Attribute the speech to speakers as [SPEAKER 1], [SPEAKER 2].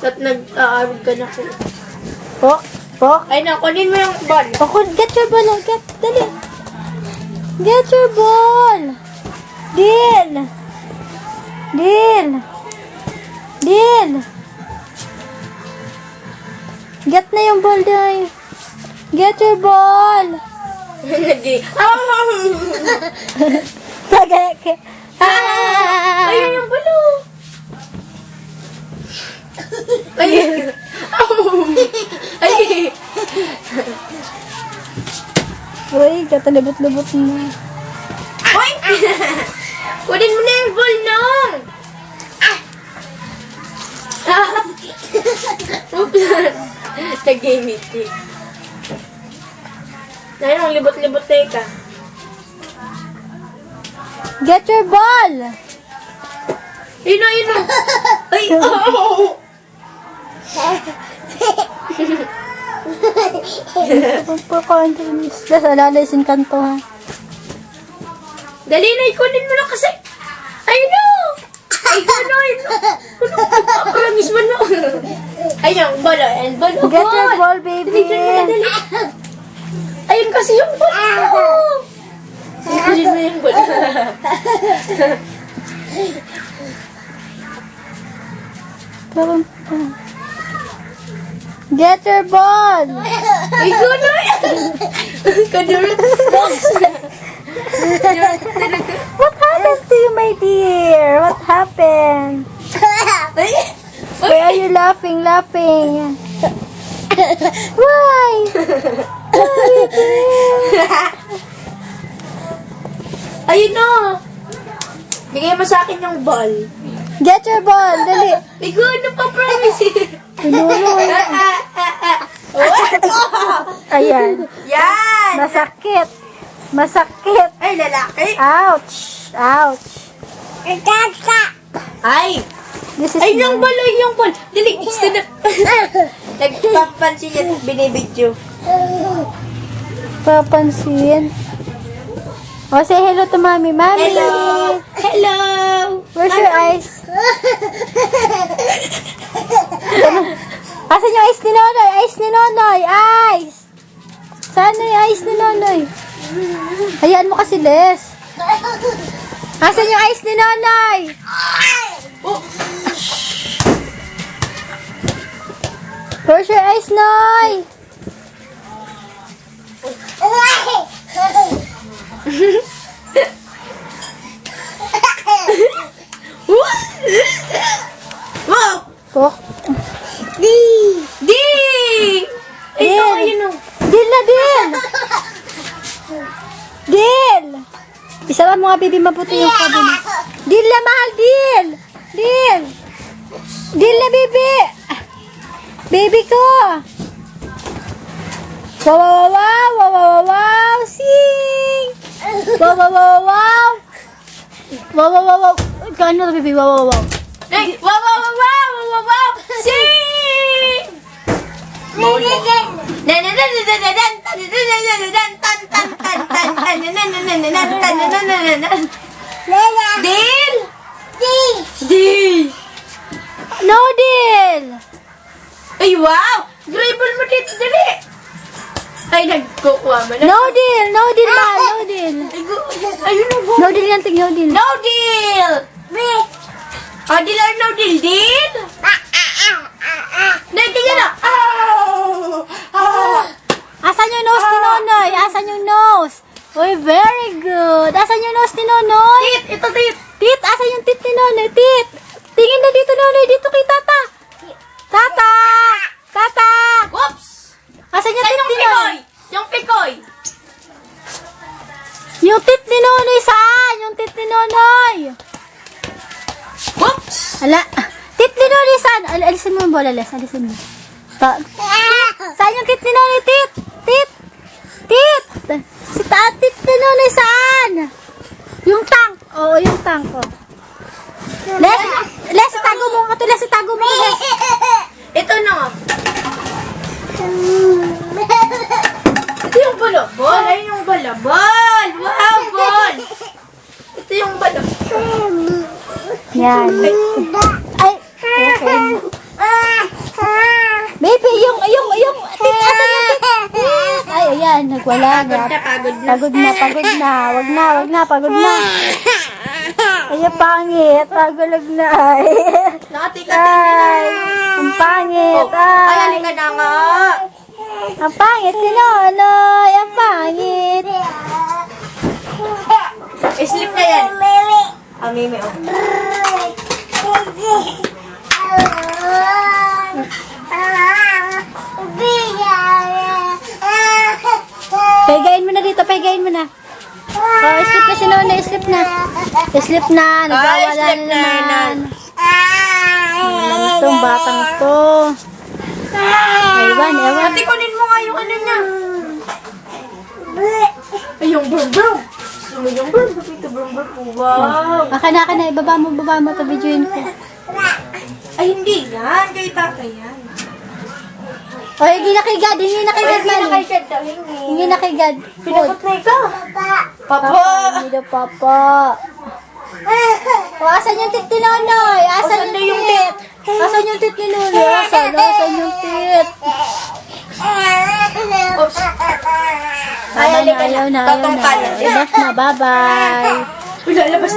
[SPEAKER 1] Ba't nag-aarog ka na po?
[SPEAKER 2] Po.
[SPEAKER 1] Ay, nakunin mo yung ball.
[SPEAKER 2] Get your ball. Dali. Get your ball. Deal. Get na yung ball, Day. Get your ball.
[SPEAKER 1] Hindi. Ayun yung balo. Ay.
[SPEAKER 2] Uy, katalibot-libot na.
[SPEAKER 1] Hoy! Kunin mo na yung ball nung. Oops. Nag-gamit eh. Dahil ang libot-libot na ka.
[SPEAKER 2] Get your ball.
[SPEAKER 1] Yun na. Ay, oh!
[SPEAKER 2] Pagpakantinis. Lalalisin kanto, ha?
[SPEAKER 1] Dali na, ikunin mo na kasi. Ayun na. Ayun na. Promise mo na. Ayun, balo. And balo.
[SPEAKER 2] Get your ball, baby.
[SPEAKER 1] Dali. Ayun kasi yung balo. Ikunin mo yung balo.
[SPEAKER 2] Get your ball.
[SPEAKER 1] Ay, gano'n. Kadurot.
[SPEAKER 2] What happened to you, my dear? What happened? Why are you laughing? Why?
[SPEAKER 1] Ayun na. Bigay mo sa akin yung ball.
[SPEAKER 2] Get your ball. Dali.
[SPEAKER 1] Ay, gano'n pa, promise.
[SPEAKER 2] Ayan.
[SPEAKER 1] Yan.
[SPEAKER 2] Masakit.
[SPEAKER 1] Ay, lalaki.
[SPEAKER 2] Ouch.
[SPEAKER 1] Ay.
[SPEAKER 2] This is
[SPEAKER 1] Ay, yung ball. Dali, stand up. Nagpapansin yan, binibidyo.
[SPEAKER 2] Papansin. Oh, say hello to mommy. Mommy.
[SPEAKER 1] Hello.
[SPEAKER 2] Where's your eyes? Asan yung eyes ni Nonoy? Eyes! Saan na yung eyes ni Nonoy? Hayaan mo kasi, Les. Asan yung eyes ni Nonoy?
[SPEAKER 1] Oh.
[SPEAKER 2] Where's your eyes, Noy?
[SPEAKER 1] Wow.
[SPEAKER 2] Oh.
[SPEAKER 1] Di. Ito, ayun o.
[SPEAKER 2] Deal! Isa mo nga, baby, mabuti yung cabinet. Deal na, mahal, deal! Deal na, baby! Baby ko! Wow! Sing! Wow! Kano, baby? Wow!
[SPEAKER 1] Ay, wow! Sing! Deal!
[SPEAKER 2] No deal!
[SPEAKER 1] Ay, wow! Dribble mo dito, dali! Ay, nagkukuha mo na.
[SPEAKER 2] No deal, mahal, no deal.
[SPEAKER 1] Ayun na po.
[SPEAKER 2] No deal yan, no deal.
[SPEAKER 1] No deal! Oh, deal or no deal? Deal? Tingnan na!
[SPEAKER 2] Asan yung nose ni Nonoy? Asan yung nose? Uy, very good. Asan yung nose ni Nonoy?
[SPEAKER 1] Tit! Ito, tit!
[SPEAKER 2] Tit, asan yung tit ni Nonoy? Tit! Tingin na dito, Nonoy. Dito kay Tata. Tata!
[SPEAKER 1] Whoops!
[SPEAKER 2] Asan yung
[SPEAKER 1] Saan
[SPEAKER 2] tit
[SPEAKER 1] yung
[SPEAKER 2] ni Nonoy?
[SPEAKER 1] pikoy? Yung pikoy!
[SPEAKER 2] Yung tit ni Nonoy, saan? Yung tit ni Nonoy.
[SPEAKER 1] Whoops!
[SPEAKER 2] Hala. Tit ni Nonoy, saan? Alisin mo yung bola, Les. Alisin mo. Saan yung tit ni Nonoy? Tit! Si tit ni Nonoy, saan? Yung tank. Oo, yung tank. Oh. Les, tago mo nga to. Les.
[SPEAKER 1] Ito na nga. Ito yung balabol. Ayun yung balabol. Wow, ball. Ito yung balabol.
[SPEAKER 2] Yan. Ay, okay. Baby, yung tit, asan yung tit? Ay, ayan, nagwala na.
[SPEAKER 1] Pagod na.
[SPEAKER 2] Pagod na. Wag na, pagod na. Ay, ang pangit. Tagulag na. Ay, ay, ang pangit.
[SPEAKER 1] Ay,
[SPEAKER 2] Ay,
[SPEAKER 1] halika na nga.
[SPEAKER 2] ang pangit si Nonoy. Ang pangit.
[SPEAKER 1] Sleep na yan. Ah, Mimi, oh.
[SPEAKER 2] Paigain mo na dito, paigain mo na. Oh, sleep na si Nonoy, sleep na. Sleep na, nagwawala
[SPEAKER 1] sleep
[SPEAKER 2] na
[SPEAKER 1] na,
[SPEAKER 2] naman. Itong batang to. Ewan.
[SPEAKER 1] Ate, kunin mo nga yung ano niya. Ay, yung brum-brum. Gusto mo yung brum-brum? Ito brum-brum po. Wow.
[SPEAKER 2] Akan na, ibaba mo to, videoin ko.
[SPEAKER 1] Ay, hindi yan. Kay tatay yan.
[SPEAKER 2] O, hindi na kay God, hindi na kay God, Mali. Hindi na kay God.
[SPEAKER 1] Pinakot na ikaw. Papa.
[SPEAKER 2] Hindi na, Papa. O, asan yung tit ni Nonoy? Asan yung tit? Asan yung tit ni Nonoy? Asan yung tit?
[SPEAKER 1] Ay, halika na.
[SPEAKER 2] Ayaw na.
[SPEAKER 1] Tatong tayo.
[SPEAKER 2] Enough na, bye-bye.
[SPEAKER 1] Lalabas